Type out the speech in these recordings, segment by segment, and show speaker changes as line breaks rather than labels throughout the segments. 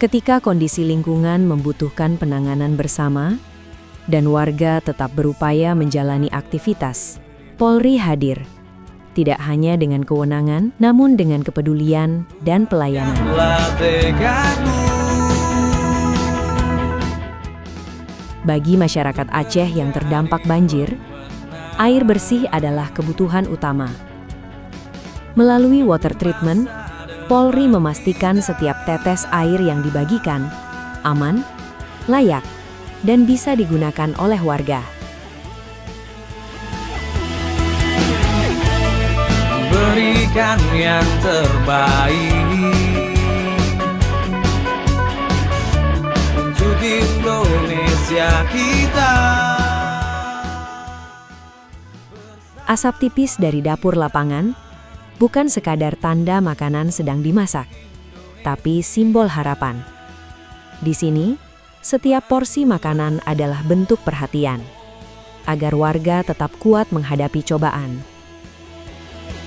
Ketika kondisi lingkungan membutuhkan penanganan bersama, dan warga tetap berupaya menjalani aktivitas, Polri hadir. Tidak hanya dengan kewenangan, namun dengan kepedulian dan pelayanan. Bagi masyarakat Aceh yang terdampak banjir, air bersih adalah kebutuhan utama. Melalui water treatment, Polri memastikan setiap tetes air yang dibagikan aman, layak, dan bisa digunakan oleh warga.
Berikan yang terbaik untuk Indonesia kita.
Asap tipis dari dapur lapangan bukan sekadar tanda makanan sedang dimasak, tapi simbol harapan. Di sini, setiap porsi makanan adalah bentuk perhatian, agar warga tetap kuat menghadapi cobaan.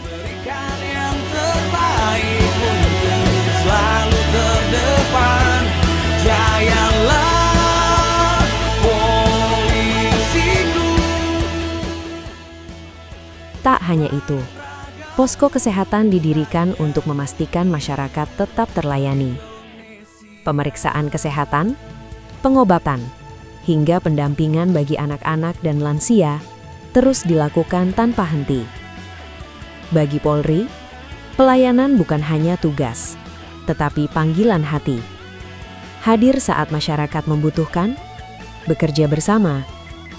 Berikan yang terbaik untuk selalu terdepan. Jayalah polisiku.
Tak hanya itu, posko kesehatan didirikan untuk memastikan masyarakat tetap terlayani. Pemeriksaan kesehatan, pengobatan, hingga pendampingan bagi anak-anak dan lansia terus dilakukan tanpa henti. Bagi Polri, pelayanan bukan hanya tugas, tetapi panggilan hati. Hadir saat masyarakat membutuhkan, bekerja bersama,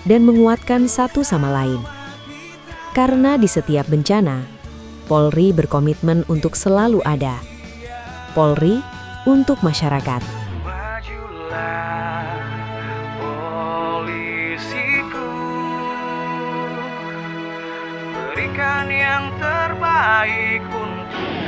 dan menguatkan satu sama lain. Karena di setiap bencana, Polri berkomitmen untuk selalu ada. Polri untuk masyarakat.
Majulah polisiku, berikan yang terbaik untuk